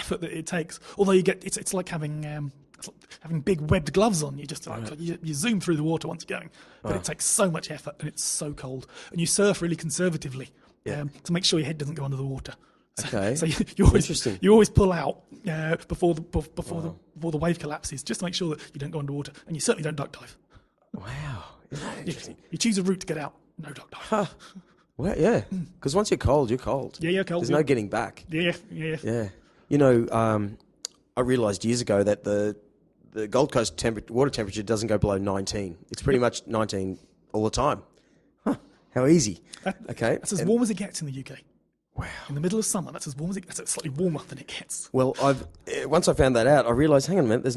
effort that it takes. Although it's like having big webbed gloves on. You just you zoom through the water once you're going, but it takes so much effort and it's so cold. And you surf really conservatively to make sure your head doesn't go under the water. So you always pull out before the wave collapses, just to make sure that you don't go underwater, and you certainly don't duck dive. Wow, isn't that interesting? You choose a route to get out. No duck dive. Huh. Well, yeah, because once you're cold, you're cold. Yeah, you're cold. There's no getting back. Yeah. You know, I realised years ago that the Gold Coast water temperature doesn't go below 19. It's pretty much 19 all the time. Huh, how easy. Okay. That's as warm as it gets in the UK. Wow. In the middle of summer, that's as warm as it gets. It's slightly warmer than it gets. Well, once I found that out, I realised, hang on a minute, the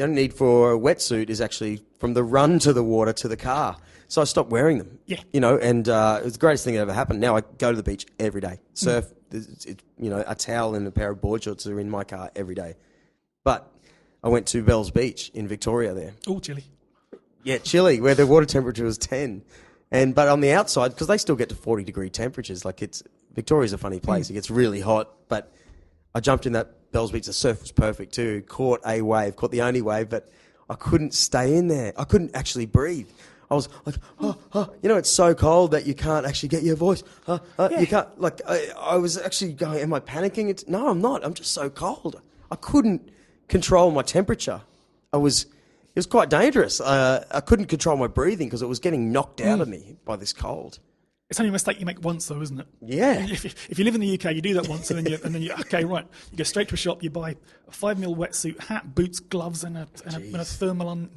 only need for a wetsuit is actually from the run to the water to the car. So I stopped wearing them. Yeah. You know, and it was the greatest thing that ever happened. Now I go to the beach every day. Surf, a towel and a pair of board shorts are in my car every day. But I went to Bells Beach in Victoria there. Oh, chilly. Yeah, chilly, where the water temperature was 10. But on the outside, because they still get to 40-degree temperatures, Victoria's a funny place. It gets really hot. But I jumped in that Bells Beach. The surf was perfect too. Caught the only wave, but I couldn't stay in there. I couldn't actually breathe. I was like, it's so cold that you can't actually get your voice. You can't, I was actually going, am I panicking? No, I'm not. I'm just so cold. I couldn't control my temperature. It was quite dangerous. I couldn't control my breathing because it was getting knocked out of me by this cold. It's only a mistake you make once, though, isn't it? Yeah. If you live in the UK, you do that once, and then you okay, right. You go straight to a shop, you buy a 5mm wetsuit, hat, boots, gloves, and a thermal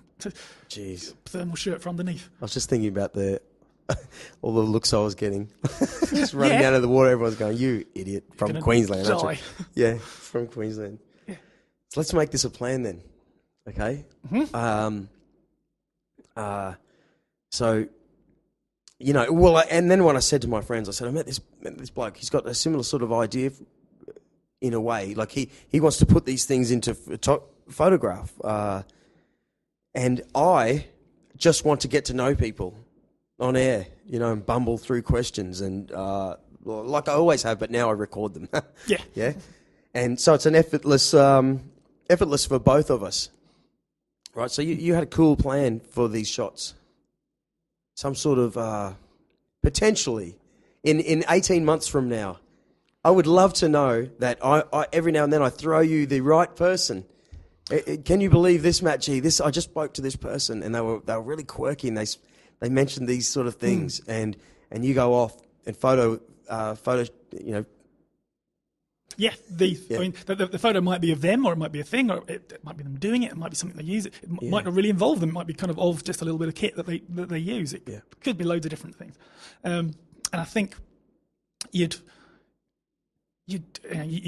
shirt for underneath. I was just thinking about all the looks I was getting. Just running out of the water, everyone's going, "You idiot!" From Queensland, die. Yeah, from Queensland. Yeah. So let's make this a plan then. Okay. Mm-hmm. So. And then when I said to my friends, I said, I met this bloke. He's got a similar sort of idea, in a way. Like he wants to put these things into photograph, and I just want to get to know people on air, and bumble through questions, and like I always have, but now I record them. Yeah. And so it's an effortless for both of us, right? So you had a cool plan for these shots. Some sort of, potentially, in 18 months from now, I would love to know that I every now and then I throw you the right person. Can you believe this, Mattg? I just spoke to this person and they were really quirky and they mentioned these sort of things and you go off and photo. Yeah, I mean, the photo might be of them, or it might be a thing, or it might be them doing it. It might be something they use. It might not really involve them. It might be kind of just a little bit of kit that they use. It could be loads of different things. And I think you'd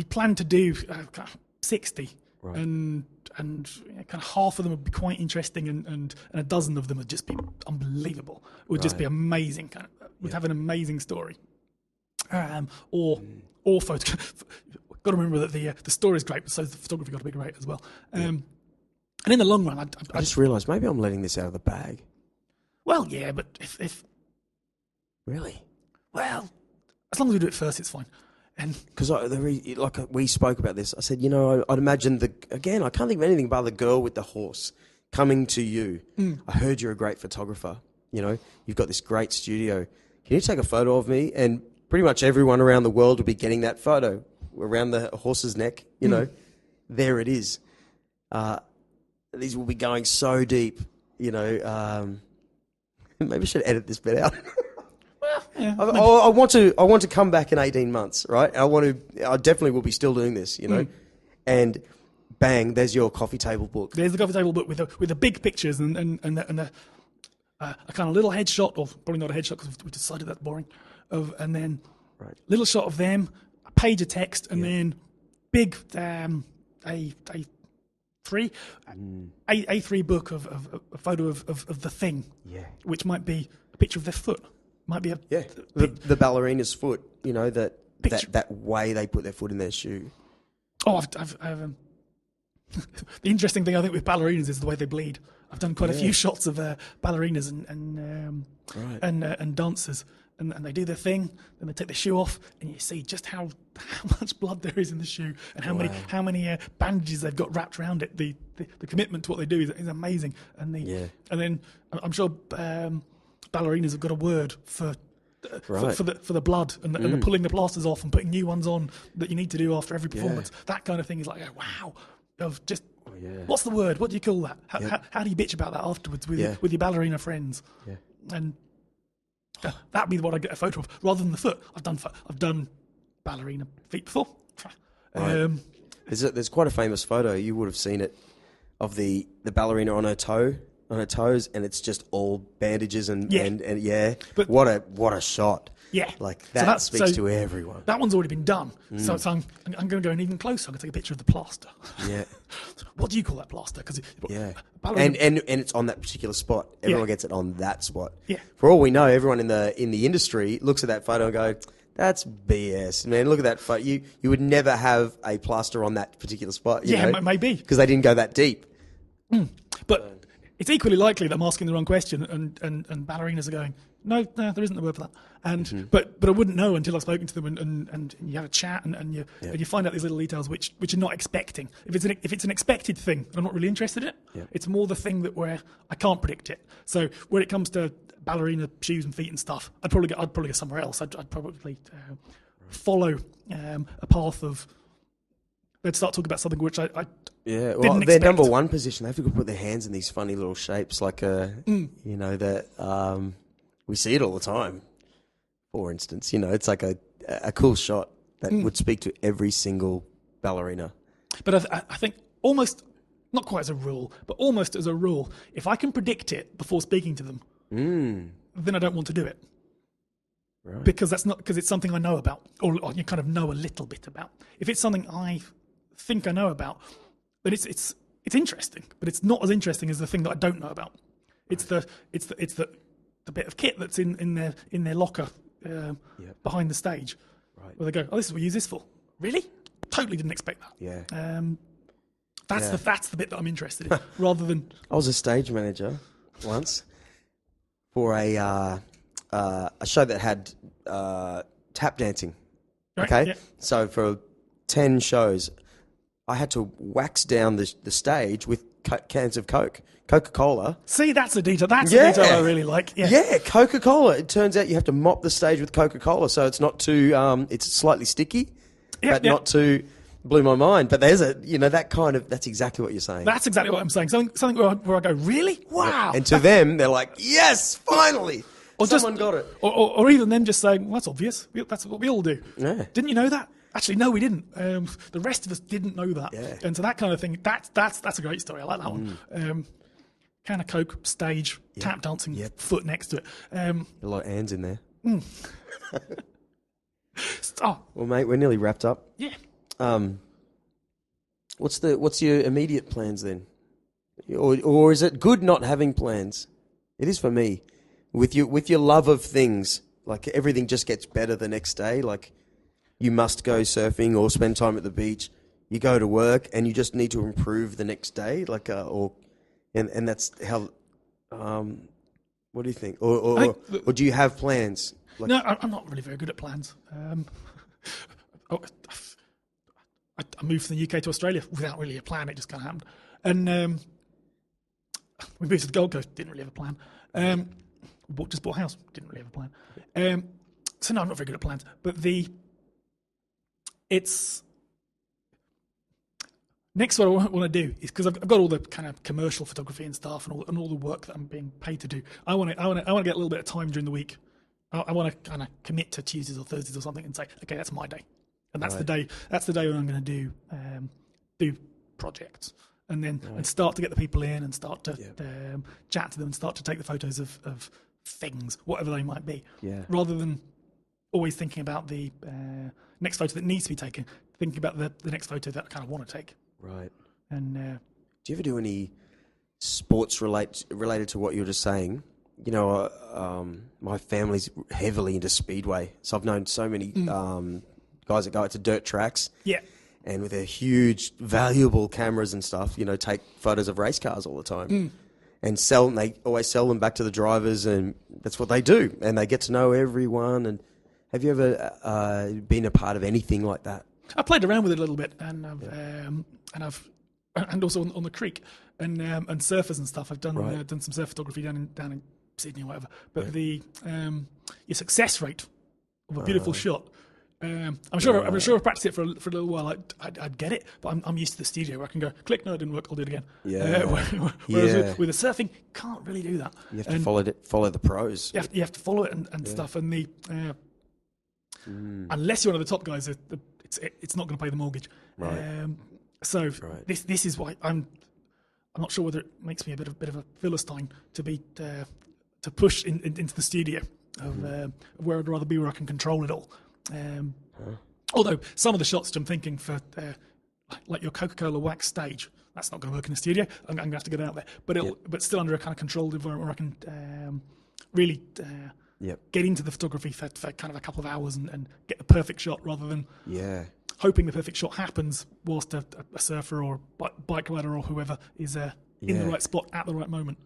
plan to do 60, right. and kind of half of them would be quite interesting, and a dozen of them would just be unbelievable. It would just be amazing. Would have an amazing story. Or photo. Got to remember that the story is great, so the photography got to be great as well. And in the long run, I just realised maybe I'm letting this out of the bag. Well, yeah, but if really, well, as long as we do it first, it's fine. And because we spoke about this, I said, I'd imagine I can't think of anything but the girl with the horse coming to you. I heard you're a great photographer. You've got this great studio. Can you take a photo of me? And pretty much everyone around the world will be getting that photo around the horse's neck. There it is. These will be going so deep. Maybe I should edit this bit out. Well, yeah, I want to come back in 18 months, right? I definitely will be still doing this, and bang, there's your coffee table book. There's the coffee table book with the big pictures and a kind of little headshot, or probably not a headshot because we decided that's boring. And then little shot of them, a page of text, and then big A3 book of a photo of the thing, which might be a picture of their foot, might be the ballerina's foot, that way they put their foot in their shoe. Oh, I've the interesting thing I think with ballerinas is the way they bleed. I've done quite a few shots of ballerinas and dancers. and they do their thing, then they take their shoe off, and you see just how much blood there is in the shoe, and how many bandages they've got wrapped around it. The commitment to what they do is amazing, and then I'm sure ballerinas have got a word for the blood and the pulling the plasters off and putting new ones on that you need to do after every performance. That kind of thing is like, wow, of just. What's the word? What do you call that? How do you bitch about that afterwards with your ballerina friends? Yeah. And that'd be what I get a photo of, rather than the foot. I've done ballerina feet before. Right. There's quite a famous photo. You would have seen it of the ballerina on her toes, and it's just all bandages and But what a shot. Yeah, like that speaks to everyone. That one's already been done. So I'm going to go in even closer. I'm going to take a picture of the plaster. Yeah. What do you call that plaster? Because and it's on that particular spot. Everyone gets it on that spot. Yeah. For all we know, everyone in the industry looks at that photo and go, "That's BS, man. Look at that photo. You would never have a plaster on that particular spot." You know? Maybe because they didn't go that deep. But it's equally likely that I'm asking the wrong question, and ballerinas are going, no, there isn't a word for that. And but I wouldn't know until I've spoken to them and you have a chat and you find out these little details which you're not expecting. If it's an expected thing, I'm not really interested in it. Yeah. It's more the thing that where I can't predict it. So when it comes to ballerina shoes and feet and stuff, I'd probably go somewhere else. I'd probably follow a path of. They'd start talking about something which I well, didn't their expect. number one position, they have to put their hands in these funny little shapes, like that. We see it all the time. For instance, it's like a cool shot that would speak to every single ballerina. But I think almost, not quite as a rule, but almost as a rule, if I can predict it before speaking to them, then I don't want to do it. Right. Because it's something I know about, or you kind of know a little bit about. If it's something I think I know about, then it's interesting, but it's not as interesting as the thing that I don't know about. It's the bit of kit that's in their locker behind the stage, right, where they go, "Oh, this is what we use this for." Really? Totally didn't expect that. Yeah. That's the bit that I'm interested in, rather than. I was a stage manager once for a show that had tap dancing. Right, Okay, yeah. So for 10 shows, I had to wax down the stage with cans of Coca-Cola. See, that's a detail. That's a detail I really like. Yeah, Coca-Cola. It turns out you have to mop the stage with Coca-Cola, so it's not too. It's slightly sticky, but not too. Blew my mind. But there's that kind of. That's exactly what you're saying. That's exactly what I'm saying. Something where I go, really? Wow. And to them, they're like, yes, finally. Or someone got it. Or even them just saying, well, that's obvious. That's what we all do. Yeah. Didn't you know that? Actually, no, we didn't. The rest of us didn't know that. Yeah. And so that kind of thing, that's a great story. I like that one. Can of Coke, stage, tap dancing, foot next to it. A lot of ands in there. Oh. Well, mate, we're nearly wrapped up. Yeah. What's your immediate plans then? Or is it good not having plans? It is for me. With your love of things, like everything just gets better the next day. Like you must go surfing or spend time at the beach. You go to work and you just need to improve the next day. Like and that's how. What do you think? Or do you have plans? Like, no, I'm not really very good at plans. I moved from the UK to Australia without really a plan. It just kind of happened. And we moved to the Gold Coast. Didn't really have a plan. Just bought a house. Didn't really have a plan. So no, I'm not very good at plans. But next what I want to do is, because I've got all the kind of commercial photography and stuff and all the work that I'm being paid to do. I want to get a little bit of time during the week. I want to kind of commit to Tuesdays or Thursdays or something and say, okay, that's my day. And that's the day. That's the day when I'm going to do projects, and then and start to get the people in and start to chat to them and start to take the photos of things, whatever they might be. Yeah. Rather than always thinking about the next photo that needs to be taken, thinking about the next photo that I kind of want to take. Right. And do you ever do any sports related to what you were just saying? You know, my family's heavily into speedway, so I've known so many. Guys that go out to dirt tracks, and with their huge, valuable cameras and stuff, take photos of race cars all the time. and sell. And they always sell them back to the drivers, and that's what they do. And they get to know everyone. And have you ever been a part of anything like that? I played around with it a little bit, and and also on the creek and surfers and stuff. I've done done some surf photography down in Sydney or whatever. But the your success rate of a beautiful shot. I'm sure if I practiced it for a little while, I'd get it. But I'm used to the studio where I can go, click, no, it didn't work, I'll do it again. Yeah. Whereas with the surfing, can't really do that. You have to follow the pros. You have to follow it and stuff. And the unless you're one of the top guys, it's not going to pay the mortgage. Right. This is why I'm not sure whether it makes me a bit of a philistine to push into the studio of where I'd rather be, where I can control it all. Although some of the shots I'm thinking for like your Coca-Cola wax stage, that's not going to work in the studio. I'm going to have to get out there, but still under a kind of controlled environment where I can really get into the photography for kind of a couple of hours and get the perfect shot rather than hoping the perfect shot happens whilst a surfer or bike rider or whoever is in the right spot at the right moment.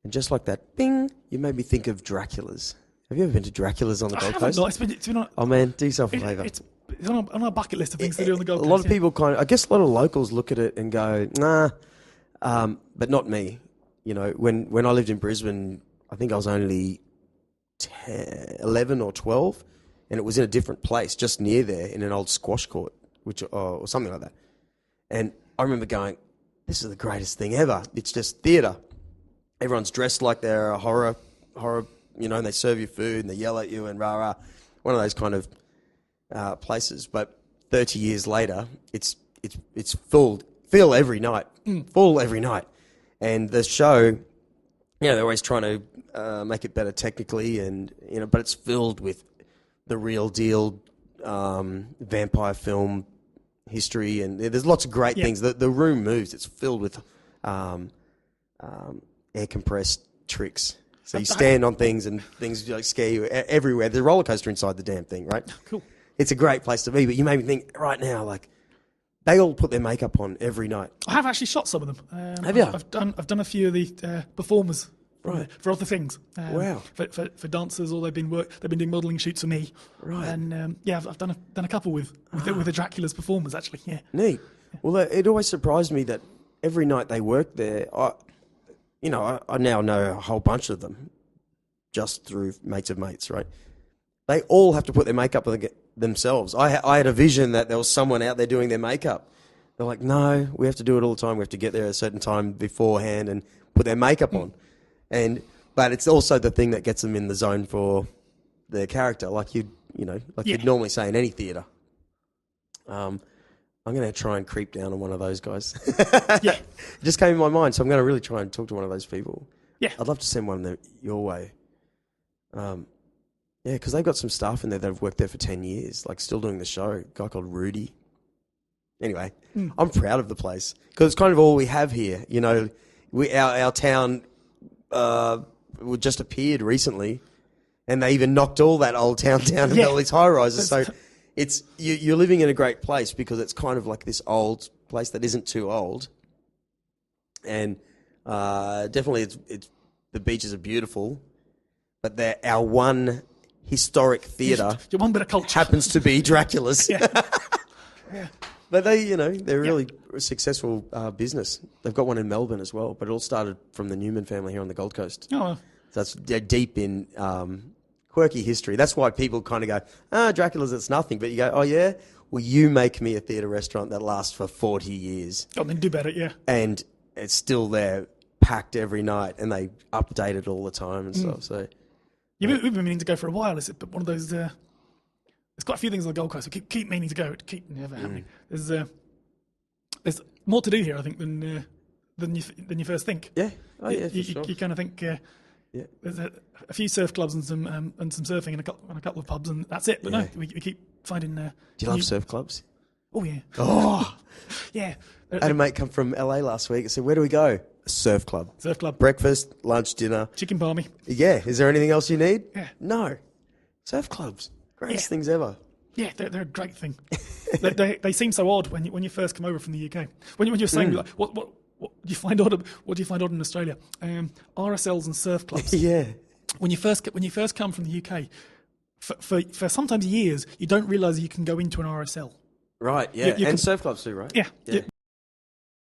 And just like that, bing, you made me think of Dracula's. Have you ever been to Dracula's on the Gold Coast? It's been on, oh man, do yourself a favour. It's on our bucket list of things to do on the Gold Coast. A lot of people I guess a lot of locals look at it and go, nah, but not me. You know, when I lived in Brisbane, I think I was only 11 or 12, and it was in a different place, just near there, in an old squash court, or something like that. And I remember going, this is the greatest thing ever. It's just theatre. Everyone's dressed like they're a horror, you know, and they serve you food and they yell at you and rah-rah. One of those kind of places. But 30 years later, it's full every night. Full every night. And the show, you know, they're always trying to make it better technically, and you know, but it's filled with the real deal vampire film history, and there's lots of great things. The room moves. It's filled with air compressed tricks. So you stand on things and things like scare you everywhere. There's a roller coaster inside the damn thing, right? Cool. It's a great place to be, but you made me think right now, like, they all put their makeup on every night. I have actually shot some of them. Have you? I've done a few of the performers for other things. Wow. For dancers, or they've been doing modelling shoots for me. Right. And I've done a couple with the Dracula's performers actually. Yeah. Neat. Well, it always surprised me that every night they worked there. I now know a whole bunch of them just through mates of mates, right? They all have to put their makeup on themselves. I had a vision that there was someone out there doing their makeup. They're like, no, we have to do it all the time. We have to get there at a certain time beforehand and put their makeup on. But it's also the thing that gets them in the zone for their character, like you'd normally say in any theatre. I'm going to try and creep down on one of those guys. It just came in my mind, so I'm going to really try and talk to one of those people. Yeah. I'd love to send one your way. Because they've got some staff in there that have worked there for 10 years, like still doing the show. A guy called Rudy. Anyway, I'm proud of the place because it's kind of all we have here. You know, our town just appeared recently, and they even knocked all that old town down and all these high rises. So it's you're living in a great place because it's kind of like this old place that isn't too old, and definitely it's the beaches are beautiful, but they're our one historic theatre. Your one bit of culture happens to be Dracula's. Yeah. But they're really a successful business. They've got one in Melbourne as well, but it all started from the Newman family here on the Gold Coast. Oh. So they're deep in quirky history. That's why people kind of go, Dracula's, it's nothing. But you go, oh yeah? Well, you make me a theatre restaurant that lasts for 40 years. Oh, then do better, yeah. And it's still there, packed every night, and they update it all the time and stuff. So we've been meaning to go for a while, is it? But one of those... there's quite a few things on the Gold Coast. We keep meaning to go. It keep never happening. There's more to do here, I think, than you first think. Yeah. Oh, yeah, for sure. You kind of think there's a few surf clubs and some surfing and a couple of pubs, and that's it. But no, we keep finding. Do you love surf clubs? Oh yeah. Oh yeah. I had a mate come from LA last week. I said, "Where do we go?" A surf club. Surf club. Breakfast, lunch, dinner. Chicken palmy. Yeah. Is there anything else you need? Yeah. No. Surf clubs. Greatest things ever. Yeah, they're a great thing. they seem so odd when you first come over from the UK. When you're saying like, what do you find odd? What do you find odd in Australia? RSLs and surf clubs. Yeah. When you first come from the UK, for sometimes years, you don't realise you can go into an RSL. Right. Yeah. You and can- surf clubs too, right? Yeah. Yeah.